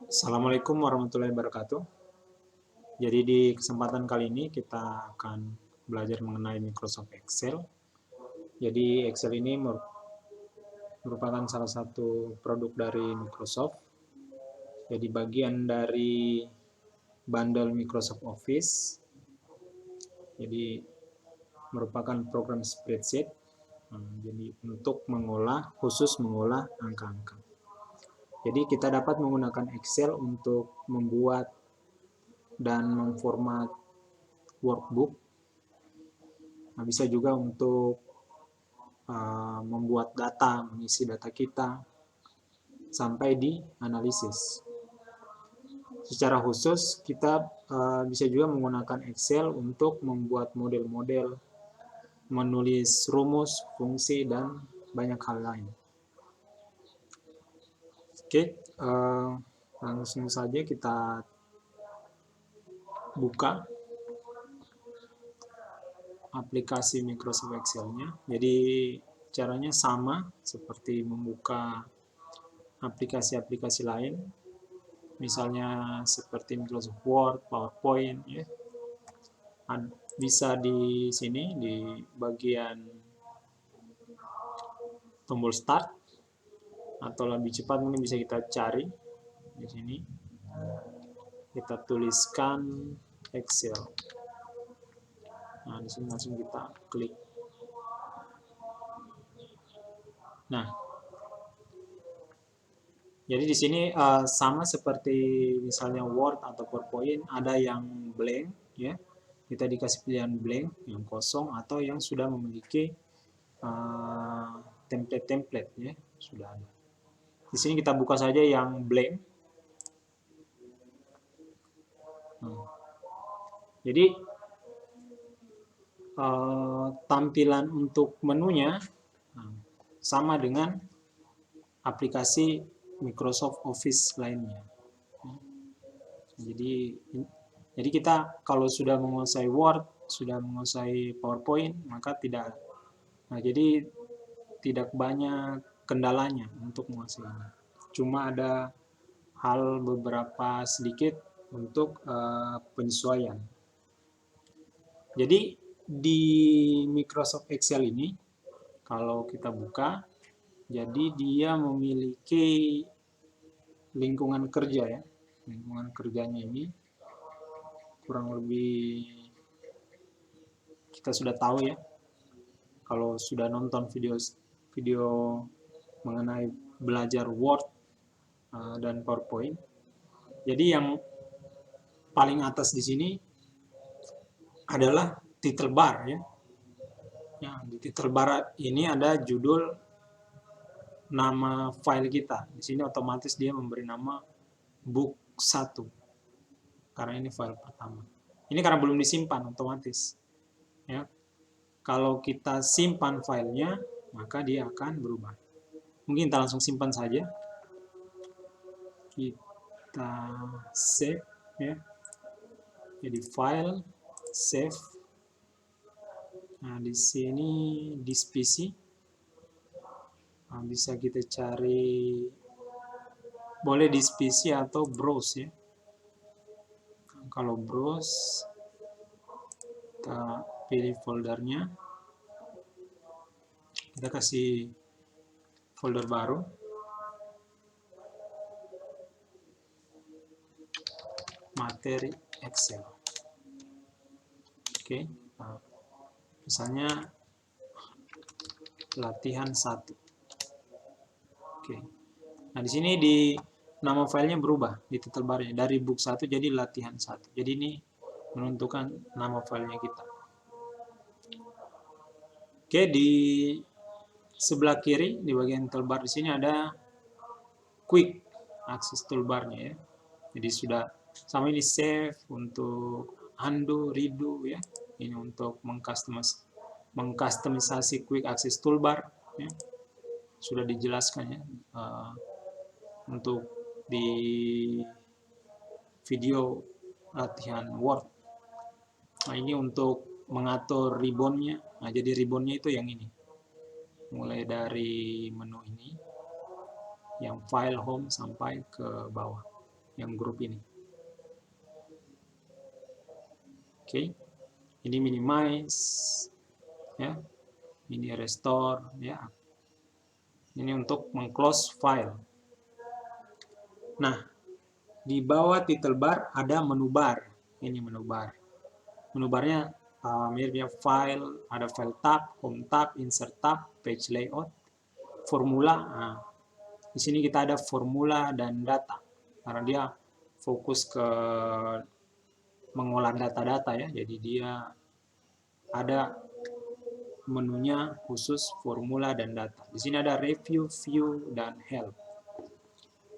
Assalamualaikum warahmatullahi wabarakatuh. Jadi di kesempatan kali ini kita akan belajar mengenai Microsoft Excel. Jadi Excel ini merupakan salah satu produk dari Microsoft. Jadi bagian dari bundle Microsoft Office. Jadi merupakan program spreadsheet. Jadi untuk khusus mengolah angka-angka. Jadi kita dapat menggunakan Excel untuk membuat dan memformat workbook. Nah, bisa juga untuk membuat data, mengisi data kita sampai di analisis. Secara khusus kita bisa juga menggunakan Excel untuk membuat model-model, menulis rumus, fungsi, dan banyak hal lain. Oke, langsung saja kita buka aplikasi Microsoft Excel-nya. Jadi caranya sama seperti membuka aplikasi-aplikasi lain, misalnya seperti Microsoft Word, PowerPoint, ya. Bisa di sini di bagian tombol Start, atau lebih cepat mungkin bisa kita cari di sini. Kita tuliskan Excel. Nah, di sini langsung kita klik. Nah, jadi di sini sama seperti misalnya Word atau PowerPoint, ada yang blank, ya. Kita dikasih pilihan blank, yang kosong, atau yang sudah memiliki template-template, ya, sudah ada. Di sini kita buka saja yang blank. Jadi tampilan untuk menunya sama dengan aplikasi Microsoft Office lainnya. Jadi kita kalau sudah menguasai Word, sudah menguasai PowerPoint, maka jadi tidak banyak kendalanya untuk menguasainya. Cuma ada hal beberapa sedikit untuk penyesuaian. Jadi di Microsoft Excel ini, kalau kita buka, jadi dia memiliki lingkungan kerja, ya. Lingkungan kerjanya ini kurang lebih kita sudah tahu, ya. Kalau sudah nonton video mengenai belajar Word dan PowerPoint. Jadi yang paling atas di sini adalah title bar, ya. Ya, di title bar ini ada judul nama file kita. Di sini otomatis dia memberi nama book 1. Karena ini file pertama. Ini karena belum disimpan otomatis. Ya. Kalau kita simpan filenya, maka dia akan berubah. Mungkin kita langsung simpan saja. Kita save, ya. Jadi file, save. Nah, di sini this PC. Nah, bisa kita cari, boleh this PC atau browse, ya. Kalau browse, kita pilih foldernya, kita kasih folder baru, materi Excel. Oke, nah, misalnya latihan 1. Oke, nah di sini di nama filenya berubah di title barnya dari book 1 jadi latihan 1. Jadi ini menentukan nama filenya kita. Oke, di sebelah kiri di bagian toolbar di sini ada quick access toolbarnya, ya. Jadi sudah sama, ini save, untuk undo, redo, ya. Ini untuk mengkustomisasi quick access toolbar, ya. Sudah dijelaskan, ya, untuk di video latihan Word. Nah, ini untuk mengatur ribbonnya. Nah, jadi ribbonnya itu yang ini. Mulai dari menu ini, yang file home sampai ke bawah. yang grup ini. Oke, ini minimize, ya, ini restore, ya. Ini untuk mengclose file. Nah, di bawah title bar ada menu bar. Ini menu bar. Menu barnya miripnya file, ada file tab, home tab, insert tab, page layout, formula. Nah, di sini kita ada formula dan data. Karena dia fokus ke mengolah data-data ya, jadi dia ada menunya khusus formula dan data. Di sini ada review, view, dan help.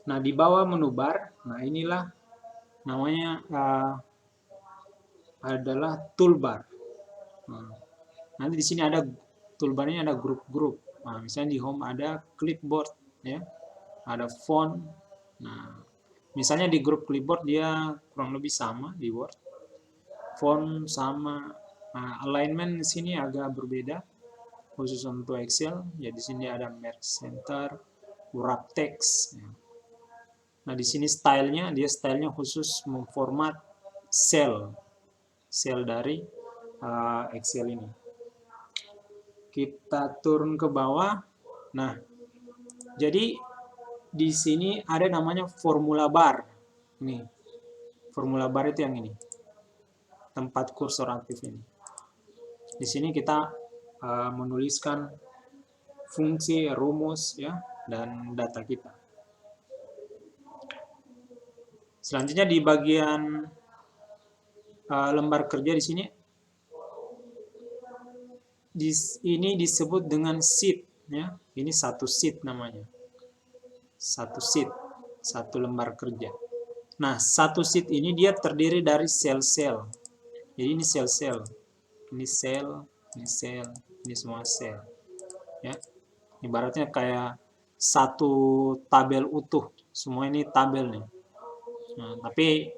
Nah, di bawah menu bar, nah inilah namanya adalah toolbar. Nah, nanti di sini ada toolbarnya, ada grup-grup. Nah, misalnya di home ada clipboard, ya, ada font. Nah, misalnya di grup clipboard dia kurang lebih sama di Word. Font sama, nah, alignment di sini agak berbeda khusus untuk Excel. Ya di sini ada merge center, wrap text. Nah di sini stylenya, dia stylenya khusus memformat cell dari Excel ini. Kita turun ke bawah. Nah, jadi di sini ada namanya formula bar. Ini formula bar itu yang ini. Tempat kursor aktif ini. Di sini kita menuliskan fungsi, rumus, ya, dan data kita. Selanjutnya di bagian lembar kerja di sini, ini disebut dengan sheet, ya. Ini satu sheet namanya. Satu sheet, satu lembar kerja. Nah, satu sheet ini dia terdiri dari sel-sel. Jadi ini sel-sel. Ini sel, ini sel, ini semua sel. Ya. Ibaratnya kayak satu tabel utuh. Semua ini tabel nih. Nah, tapi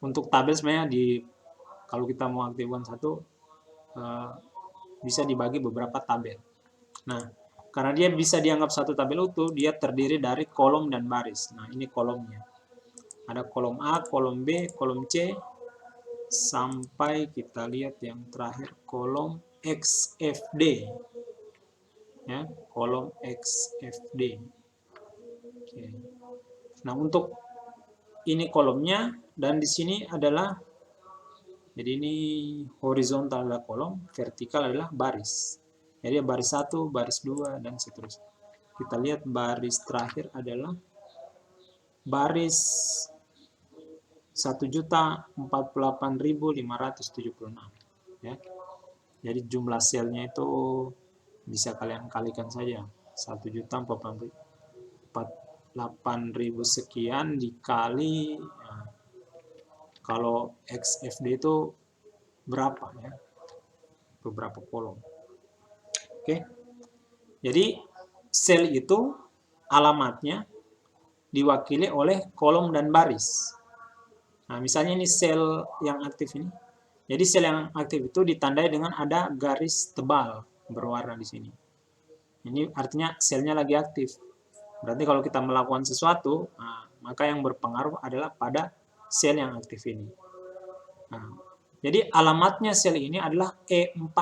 untuk tabel sebenarnya kalau kita mau aktifkan satu, bisa dibagi beberapa tabel. Nah, karena dia bisa dianggap satu tabel utuh, dia terdiri dari kolom dan baris. Nah, ini kolomnya. Ada kolom A, kolom B, kolom C, sampai kita lihat yang terakhir kolom XFD. Ya, kolom XFD. Oke. Nah, untuk ini kolomnya, dan di sini adalah, jadi ini horizontal adalah kolom, vertikal adalah baris. Jadi baris 1, baris 2, dan seterusnya. Kita lihat baris terakhir adalah baris 1.048.576. Ya. Jadi jumlah selnya itu bisa kalian kalikan saja. 1.048.000 sekian dikali, nah, kalau XFD itu berapa ya? Beberapa kolom. Oke. Jadi sel itu alamatnya diwakili oleh kolom dan baris. Nah, misalnya ini sel yang aktif ini. Jadi sel yang aktif itu ditandai dengan ada garis tebal berwarna di sini. Ini artinya selnya lagi aktif. Berarti kalau kita melakukan sesuatu, nah, maka yang berpengaruh adalah pada sel yang aktif ini. Nah, jadi alamatnya sel ini adalah E4.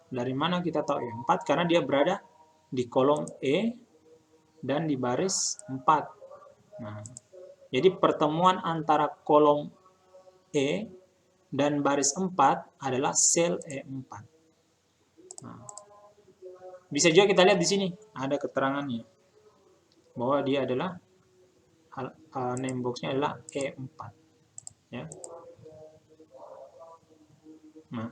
Dari mana kita tahu E4? Karena dia berada di kolom E dan di baris 4. Nah, jadi pertemuan antara kolom E dan baris 4 adalah sel E4. Nah, bisa juga kita lihat di sini, ada keterangannya. Bahwa dia adalah, name box-nya adalah E4. Ya. Nah,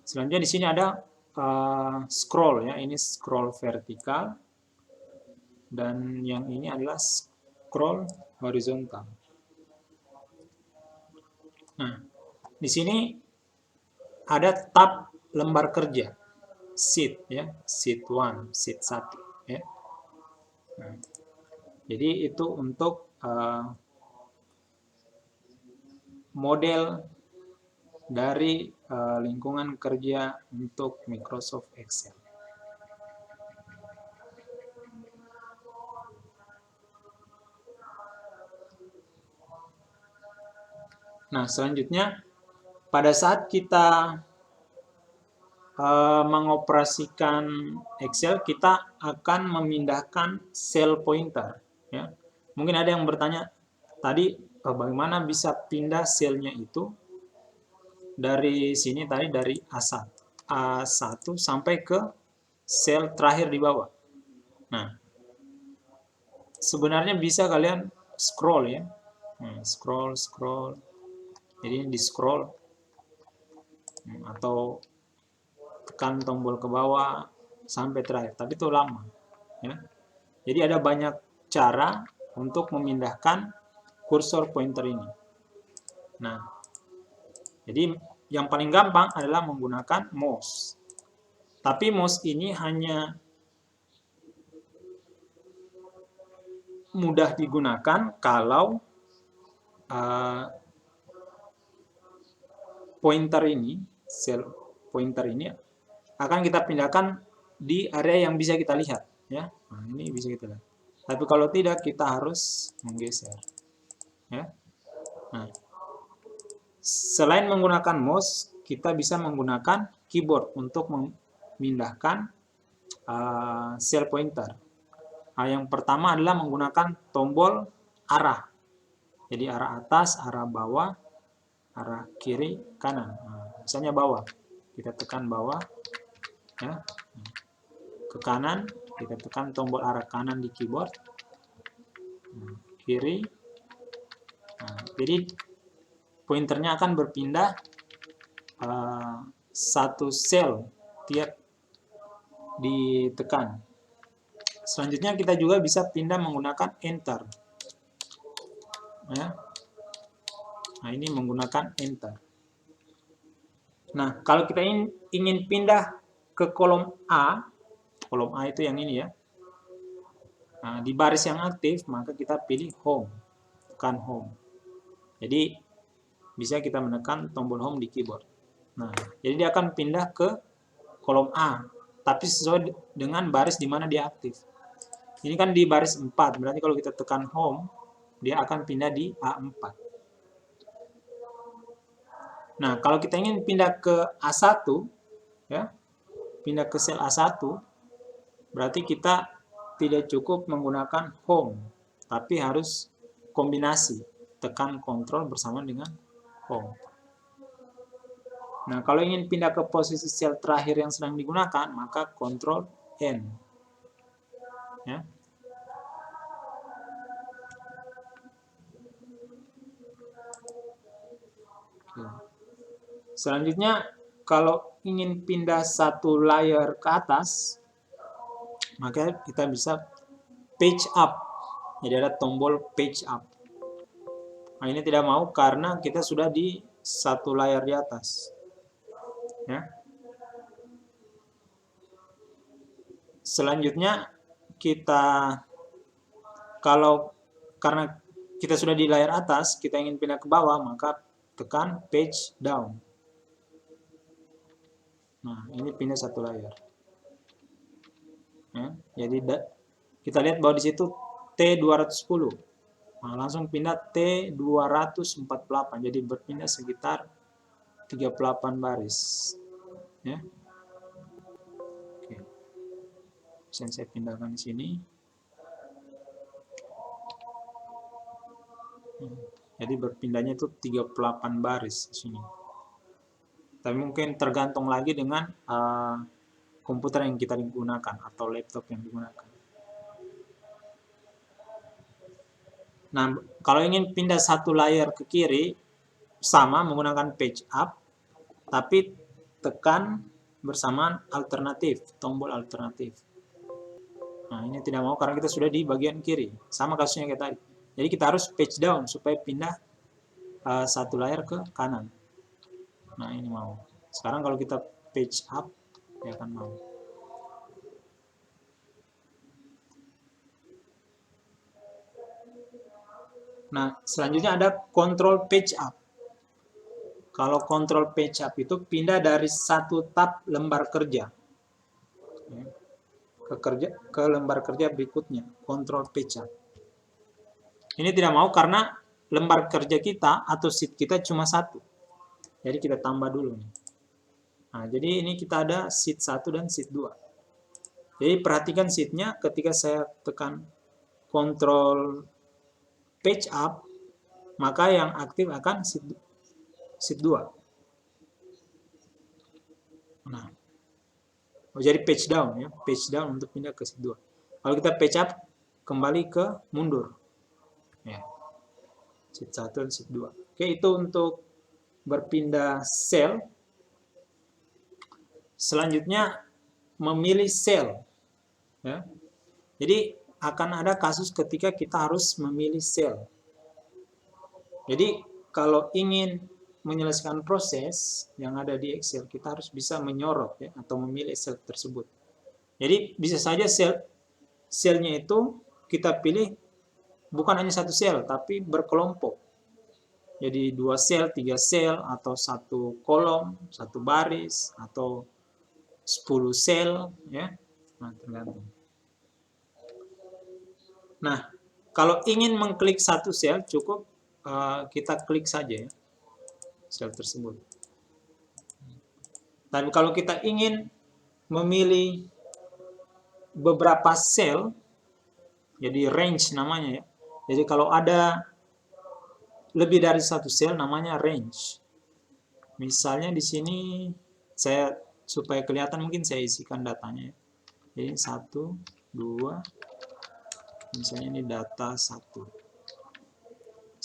selanjutnya di sini ada scroll, ya. Ini scroll vertikal dan yang ini adalah scroll horizontal. Nah, di sini ada tab lembar kerja, sheet, ya, sheet 1, sheet 1, ya. Nah, jadi itu untuk model dari lingkungan kerja untuk Microsoft Excel. Nah, selanjutnya pada saat kita mengoperasikan Excel, kita akan memindahkan cell pointer. Ya. Mungkin ada yang bertanya tadi, bagaimana bisa pindah selnya itu dari sini tadi, dari A1 sampai ke sel terakhir di bawah. Nah, sebenarnya bisa kalian scroll ya. Scroll. Jadi di scroll atau tekan tombol ke bawah sampai terakhir, tapi itu lama ya. Jadi ada banyak cara untuk memindahkan kursor pointer ini. Nah, jadi yang paling gampang adalah menggunakan mouse. Tapi mouse ini hanya mudah digunakan kalau pointer ini, sel pointer ini akan kita pindahkan di area yang bisa kita lihat ya. Nah, ini bisa kita lihat. Tapi kalau tidak, kita harus menggeser ya. Nah, selain menggunakan mouse, kita bisa menggunakan keyboard untuk memindahkan sel pointer. Nah, yang pertama adalah menggunakan tombol arah. Jadi arah atas, arah bawah, arah kiri, kanan. Nah, misalnya bawah, kita tekan bawah ya. Ke kanan, kita tekan tombol arah kanan di keyboard. Kiri. Nah, jadi pointernya akan berpindah satu sel tiap ditekan. Selanjutnya kita juga bisa pindah menggunakan enter ya. Nah, ini menggunakan enter. Nah, kalau kita ingin pindah ke kolom A itu yang ini ya. Nah, di baris yang aktif, maka kita pilih home, tekan home. Jadi bisa kita menekan tombol home di keyboard. Nah, jadi dia akan pindah ke kolom A, tapi sesuai dengan baris di mana dia aktif. Ini kan di baris 4, berarti kalau kita tekan home, dia akan pindah di A4. Nah, kalau kita ingin pindah ke A1, ya, pindah ke sel A1, berarti kita tidak cukup menggunakan home, tapi harus kombinasi, tekan Ctrl bersama dengan home. Nah, kalau ingin pindah ke posisi sel terakhir yang sedang digunakan, maka Ctrl N. Ya. Selanjutnya, kalau ingin pindah satu layer ke atas, maka kita bisa page up. Jadi ada tombol page up. Nah, ini tidak mau karena kita sudah di satu layar di atas. Ya. Selanjutnya, karena kita sudah di layar atas, kita ingin pindah ke bawah, maka tekan page down. Nah, ini pindah satu layar. Ya, jadi kita lihat bahwa di situ T210. Nah, langsung pindah T248. Jadi berpindah sekitar 38 baris. Ya. Oke. Bisa saya pindahkan di sini. Jadi berpindahnya itu 38 baris di sini. Tapi mungkin tergantung lagi dengan komputer yang kita gunakan atau laptop yang digunakan. Nah, kalau ingin pindah satu layar ke kiri, sama menggunakan page up, tapi tekan bersamaan alternatif, tombol alternatif. Nah, ini tidak mau karena kita sudah di bagian kiri. Sama kasusnya kayak tadi. Jadi kita harus page down supaya pindah satu layar ke kanan. Nah, ini mau. Sekarang kalau kita page up, dia akan mau. Nah, selanjutnya ada control page up. Kalau control page up itu pindah dari satu tab lembar kerja ke lembar kerja berikutnya, control page up. Ini tidak mau karena lembar kerja kita atau sheet kita cuma satu. Jadi kita tambah dulu nih. Nah, jadi ini kita ada sheet 1 dan sheet 2. Jadi perhatikan sheetnya ketika saya tekan Ctrl page up, maka yang aktif akan sheet 2. Nah, jadi page down ya, page down untuk pindah ke sheet 2. Kalau kita page up, kembali ke mundur. Ya. Sheet 1 dan sheet 2. Oke, itu untuk berpindah sel. Selanjutnya memilih sel. Ya. Jadi akan ada kasus ketika kita harus memilih sel. Jadi kalau ingin menyelesaikan proses yang ada di Excel, kita harus bisa menyorot ya, atau memilih sel tersebut. Jadi bisa saja selnya itu kita pilih bukan hanya satu sel, tapi berkelompok. Jadi 2 sel, 3 sel, atau 1 kolom, 1 baris, atau 10 sel, ya. Nah, tergantung. Nah, kalau ingin mengklik satu sel, cukup kita klik saja ya, sel tersebut. Tapi kalau kita ingin memilih beberapa sel, jadi range namanya ya. Jadi kalau ada lebih dari satu sel namanya range. Misalnya di sini saya supaya kelihatan mungkin saya isikan datanya ya. Jadi 1, 2, misalnya ini data 1.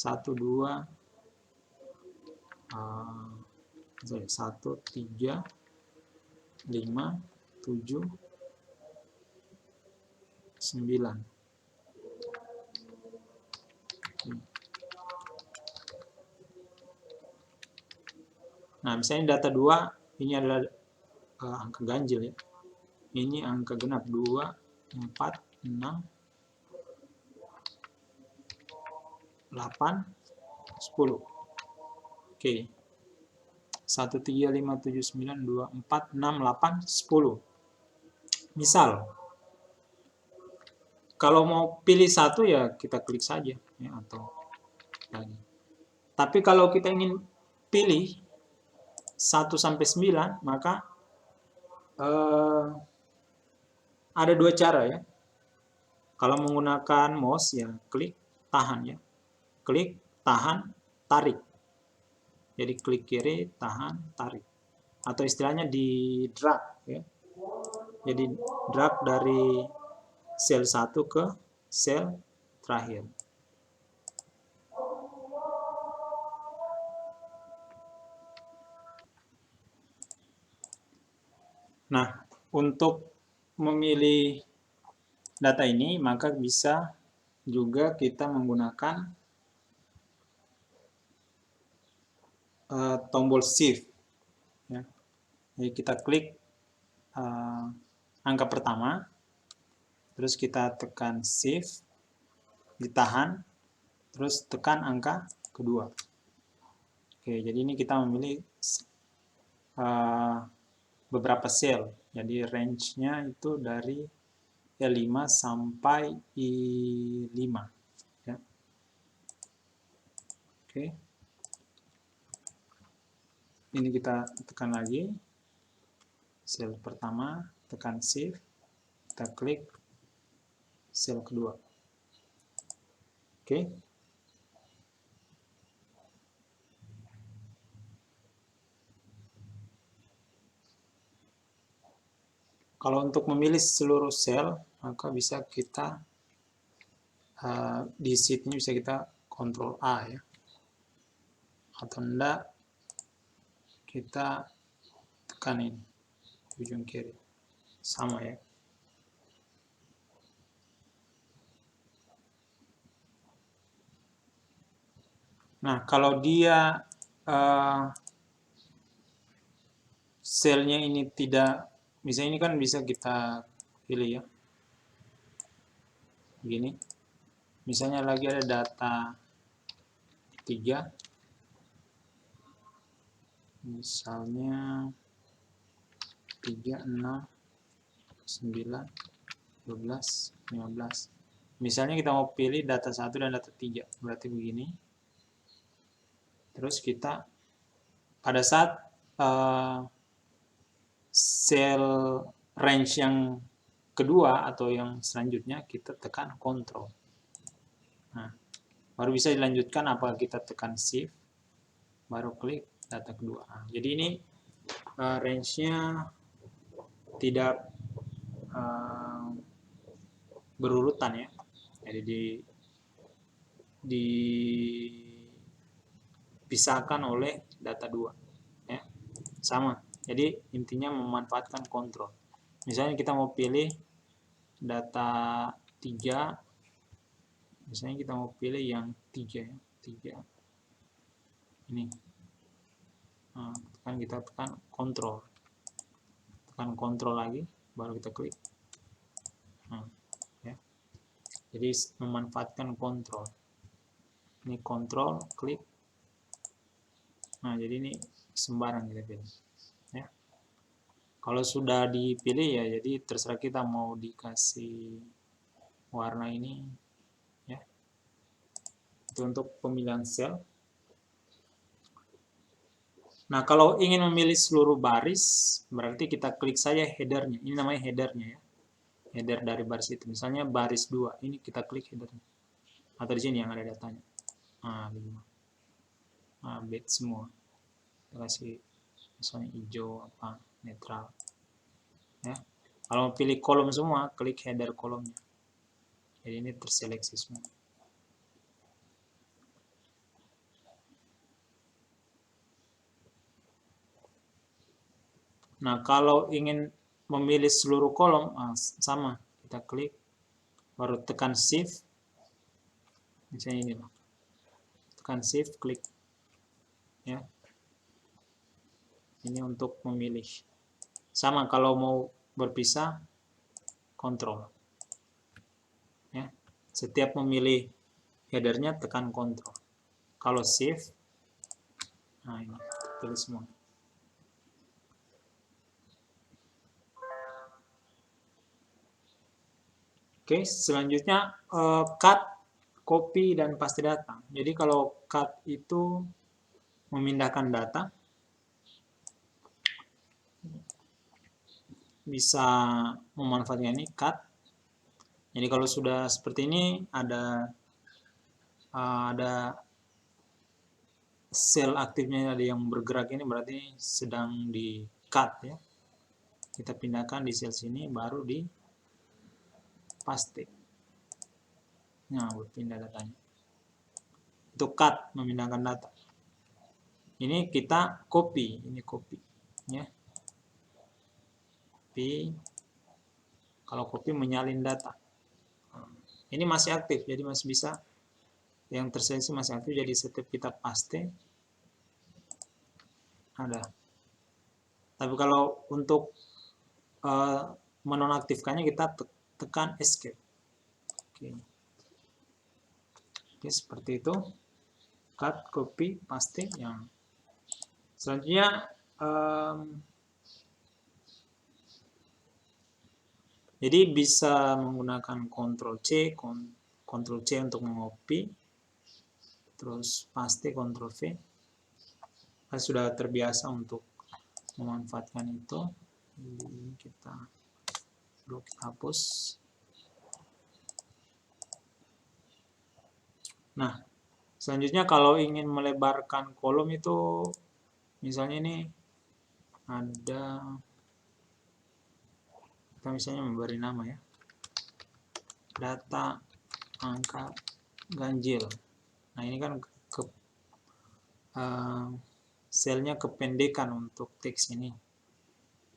1, 2, 1, 3, 5, 7, 9. Nah, misalnya data 2, ini adalah angka ganjil ya. Ini angka genap 2, 4, 6, 8, 10. Oke. 1, 3, 5, 7, 9, 2, 4, 6, 8, 10. Misal, kalau mau pilih satu ya kita klik saja ya, atau lagi. Tapi kalau kita ingin pilih 1 sampai 9, maka ada 2 cara ya. Kalau menggunakan mouse ya klik, tahan ya. Klik, tahan, tarik. Jadi klik kiri, tahan, tarik. Atau istilahnya di drag ya. Jadi drag dari sel 1 ke sel terakhir. Nah, untuk memilih data ini maka bisa juga kita menggunakan tombol shift ya. Jadi kita klik angka pertama, terus kita tekan shift, ditahan, terus tekan angka kedua. Oke, jadi ini kita memilih beberapa sel. Jadi range-nya itu dari E5 sampai I5 ya. Oke. Ini kita tekan lagi sel pertama, tekan shift, kita klik sel kedua. Oke. Kalau untuk memilih seluruh sel, maka bisa kita di sheet-nya bisa kita Ctrl A ya. Atau enggak, kita tekan ini, ujung kiri. Sama ya. Nah, kalau dia selnya ini tidak, misalnya ini kan bisa kita pilih ya. Begini. Misalnya lagi ada data 3. Misalnya 3, 6, 9, 12, 15. Misalnya kita mau pilih data 1 dan data 3. Berarti begini. Terus kita pada saat sel range yang kedua atau yang selanjutnya kita tekan Ctrl. Nah, baru bisa dilanjutkan apakah kita tekan Shift, baru klik data kedua. Nah, jadi ini range-nya tidak berurutan ya. Jadi dipisahkan oleh data 2 ya. Sama. Jadi intinya memanfaatkan kontrol. Misalnya kita mau pilih data 3, misalnya kita mau pilih yang 3 ya, 3. Ini. Nah, kita tekan kontrol. Tekan kontrol lagi, baru kita klik. Nah, ya. Jadi memanfaatkan kontrol. Ini kontrol, klik. Nah, jadi ini sembarang kita pilih. Ya. Kalau sudah dipilih ya, jadi terserah kita mau dikasih warna ini. Ya. Itu untuk pemilihan sel. Nah, kalau ingin memilih seluruh baris, berarti kita klik saja headernya. Ini namanya headernya ya. Header dari baris itu. Misalnya baris 2, ini kita klik headernya. Atau di sini yang ada datanya. Nah, 5. Nah, bed semua. Kita kasih misalnya hijau, apa, netral. Ya. Kalau mau pilih kolom semua, klik header kolomnya. Jadi ini terseleksi semua. Nah, kalau ingin memilih seluruh kolom, sama. Kita klik, baru tekan Shift. Misalnya ini loh. Tekan Shift, klik. Ya. Ini untuk memilih. Sama, kalau mau berpisah, kontrol. Ya. Setiap memilih headernya, tekan kontrol. Kalau Shift, nah ini, pilih semua. Oke, selanjutnya cut, copy, dan paste data. Jadi kalau cut itu memindahkan data, bisa memanfaatkan ini, cut. Jadi kalau sudah seperti ini, ada sel aktifnya, ada yang bergerak ini, berarti sedang di cut ya. Kita pindahkan di sel sini, baru di paste. Nah, berpindah datanya. Itu cut, memindahkan data. Ini kita copy, ini copy ya. Copy. Kalau copy menyalin data. Ini masih aktif, jadi masih bisa. Yang terseleksi masih aktif, jadi setiap kita paste ada. Tapi kalau untuk menonaktifkannya, kita tekan escape. Oke, seperti itu. Cut, copy, paste. Yang selanjutnya jadi bisa menggunakan Ctrl C untuk mengcopy, terus paste Ctrl V. Saya sudah terbiasa untuk memanfaatkan itu. Ini kita hapus. Nah, selanjutnya kalau ingin melebarkan kolom itu, misalnya ini ada, kita misalnya memberi nama ya, data angka ganjil. Nah, ini kan selnya kependekan untuk teks ini,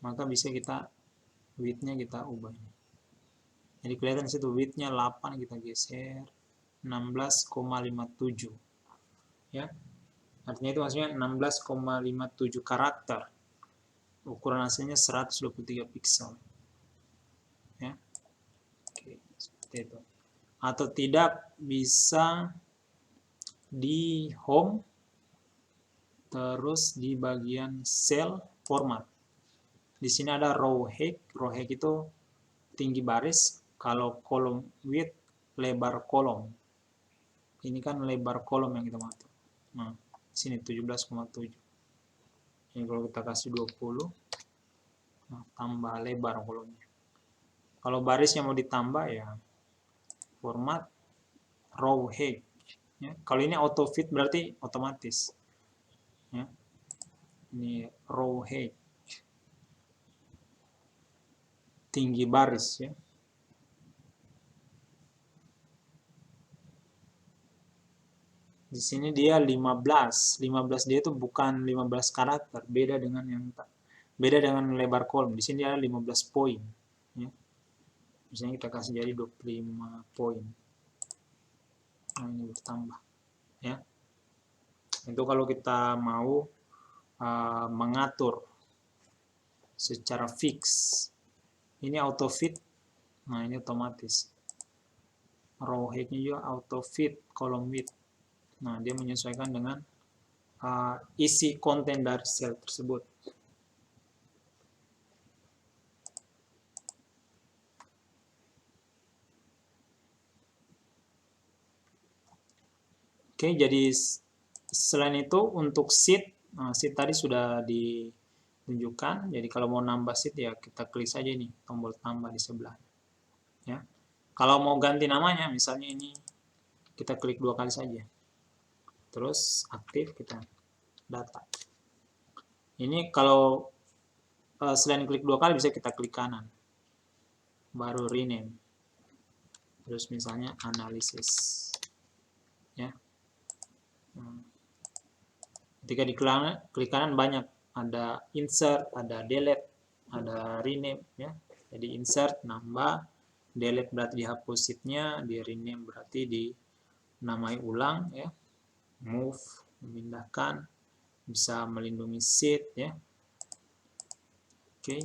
maka bisa kita width-nya kita ubah. Jadi kelihatan situ width-nya 8, kita geser 16,57 ya. Artinya itu maksudnya 16,57 karakter. Ukuran aslinya 123 pixel. Ya. Oke, seperti itu. Atau tidak, bisa di home, terus di bagian cell format. Di sini ada row height. Row height itu tinggi baris. Kalau kolom width, lebar kolom. Ini kan lebar kolom yang kita mau. Nah, Sini 17,7. Ini kalau kita kasih 20, nah, tambah lebar kolomnya. Kalau barisnya mau ditambah ya format row height. Ya. Kalau ini auto fit berarti otomatis. Ya. Ini row height. Tinggi baris ya. Di sini dia 15. 15 dia itu bukan 15 karakter, beda dengan lebar kolom. Di sini dia 15 poin. Ya. Misalnya kita kasih jadi 25 poin. Nah, ini bertambah. Ya. Itu kalau kita mau mengatur secara fix. Ini auto fit. Nah, ini otomatis. Row height-nya juga auto fit, column width. Nah, dia menyesuaikan dengan isi konten dari sel tersebut. Oke, jadi selain itu untuk sheet, sheet tadi sudah ditunjukkan. Jadi kalau mau nambah sheet ya kita klik saja ini tombol tambah di sebelah. Ya. Kalau mau ganti namanya, misalnya ini kita klik 2 kali saja. Terus aktif kita data. Ini kalau selain klik 2 kali bisa kita klik kanan. Baru rename. Terus misalnya analisis. Ya. Ketika di klik kanan banyak, ada insert, ada delete, ada rename ya. Jadi insert nambah, delete berarti dihapus sheet-nya, di rename berarti dinamai ulang ya. Move memindahkan, bisa melindungi sheet ya. Oke.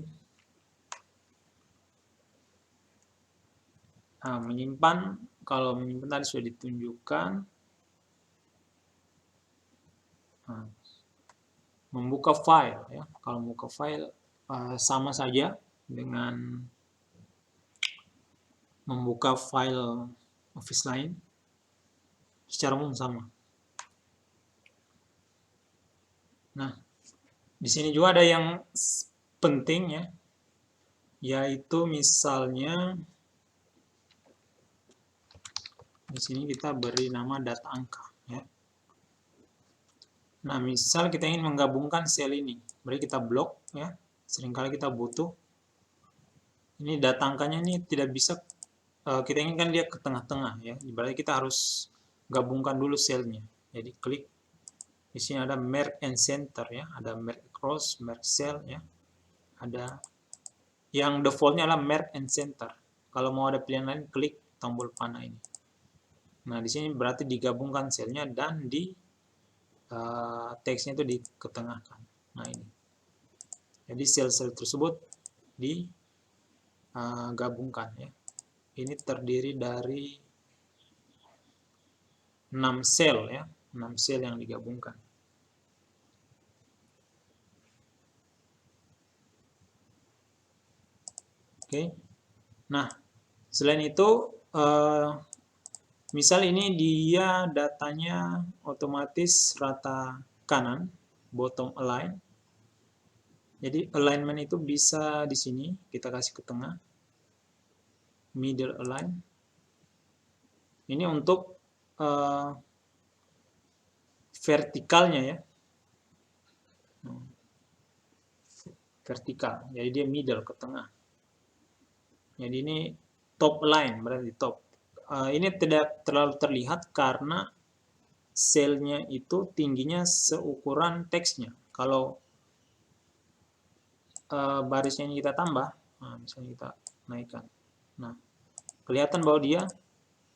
Nah, menyimpan, kalau menyimpan tadi sudah ditunjukkan. Nah, membuka file ya. Kalau membuka file sama saja dengan membuka file Office lain, secara umum sama. Nah, di sini juga ada yang penting ya, yaitu misalnya di sini kita beri nama data angka ya. Nah, misal kita ingin menggabungkan sel ini, berarti kita blok ya. Seringkali kita butuh ini data angkanya ini tidak bisa kita inginkan dia ke tengah-tengah ya. Berarti kita harus gabungkan dulu selnya. Jadi klik di sini ada merge and center ya, ada merge across, merge cell ya. Ada yang defaultnya adalah merge and center. Kalau mau ada pilihan lain, klik tombol panah ini. Nah, di sini berarti digabungkan selnya dan di teksnya itu diketengahkan. Nah, ini. Jadi sel-sel tersebut digabungkan ya. Ini terdiri dari 6 sel ya, 6 sel yang digabungkan. Oke. Nah, selain itu misal ini dia datanya otomatis rata kanan, bottom align. Jadi alignment itu bisa di sini kita kasih ke tengah, middle align. Ini untuk vertikalnya ya, vertikal. Jadi dia middle ke tengah. Jadi ini top align berarti top. Ini tidak terlalu terlihat karena selnya itu tingginya seukuran teksnya. Kalau barisnya ini kita tambah, nah, misalnya kita naikkan. Nah, kelihatan bahwa dia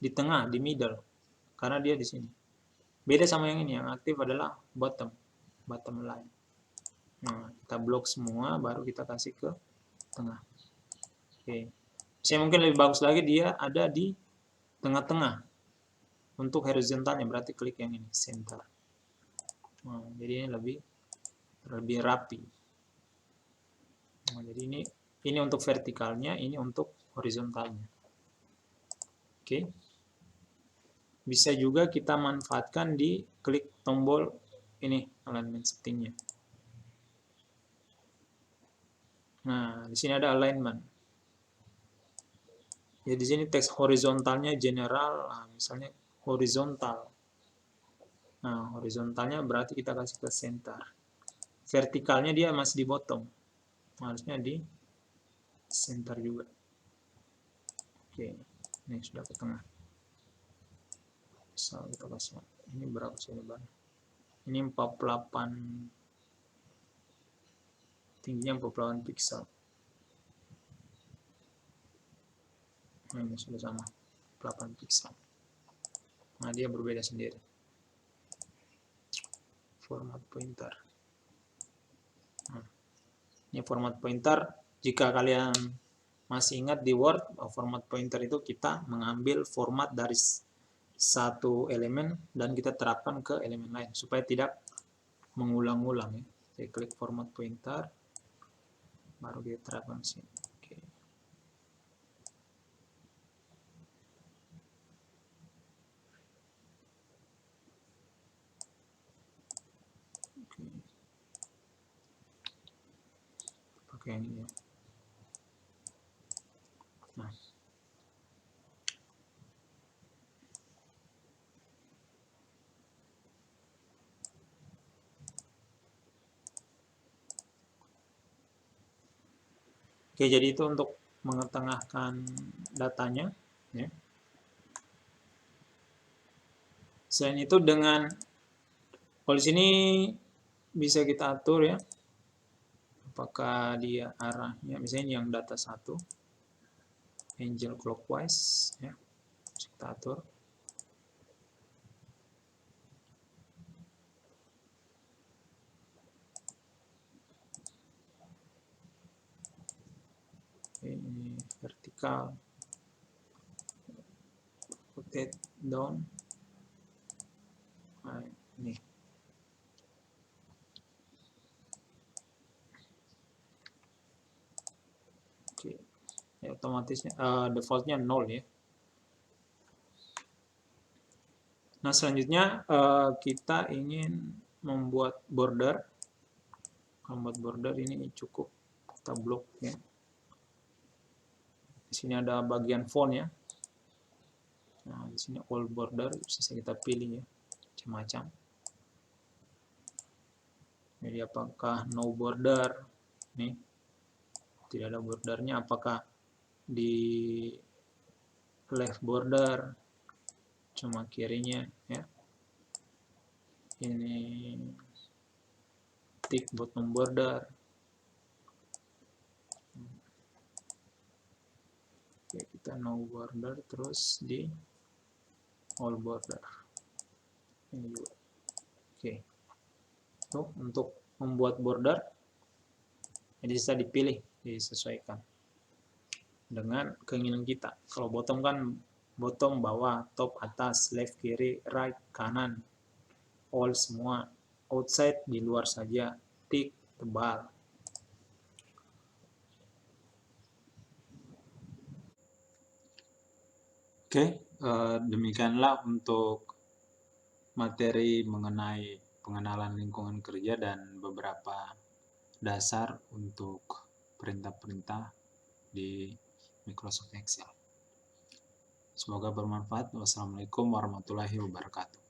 di tengah, di middle, karena dia di sini. Beda sama yang ini, yang aktif adalah bottom line. Nah, kita blok semua, baru kita kasih ke tengah. Oke. Saya mungkin lebih bagus lagi dia ada di tengah-tengah. Untuk horizontalnya berarti klik yang ini, center. Nah, jadi ini lebih rapi. Nah, jadi ini untuk vertikalnya, ini untuk horizontalnya. Oke. Bisa juga kita manfaatkan di klik tombol ini alignment settingnya. Nah, di sini ada alignment. Ya, di sini teks horizontalnya general, nah, misalnya horizontal. Nah, horizontalnya berarti kita kasih ke center. Vertikalnya dia masih di bottom. Harusnya di center juga. Oke, ini sudah ke tengah. Misal kita kasih, ini berapa sih lebar? Ini 48, tingginya 48 pixel. Nah, ini sudah sama, 8 pixel. Nah, dia berbeda sendiri. Format pointer. Nah, ini format pointer. Jika kalian masih ingat di Word, format pointer itu kita mengambil format dari satu elemen dan kita terapkan ke elemen lain supaya tidak mengulang-ulang ya. Saya klik format pointer, baru kita terapkan sini. Oke. Oke. Pakai yang ini ya. Nah. Oke, jadi itu untuk mengetengahkan datanya ya. Selain itu dengan kalau di sini bisa kita atur ya. Apakah dia arahnya misalnya yang data 1 angel clockwise ya. Bisa kita atur. Ini vertikal, rotate down. Nah, ini. Oke, ya, otomatisnya defaultnya 0 ya. Nah, selanjutnya kita ingin membuat border. Membuat border ini cukup kita blok ya. Di sini ada bagian font ya. Nah, di sini all border bisa kita pilih ya, macam-macam. Jadi apakah no border? Nih, tidak ada bordernya. Apakah di left border? Cuma kirinya ya. Ini tick bottom border. Oke, kita no border terus di all border. Ini juga. Oke. Untuk membuat border, jadi bisa dipilih, disesuaikan dengan keinginan kita. Kalau bottom kan bottom, bawah, top, atas, left, kiri, right, kanan, all semua. Outside di luar saja, thick, tebal. Oke, demikianlah untuk materi mengenai pengenalan lingkungan kerja dan beberapa dasar untuk perintah-perintah di Microsoft Excel. Semoga bermanfaat. Wassalamualaikum warahmatullahi wabarakatuh.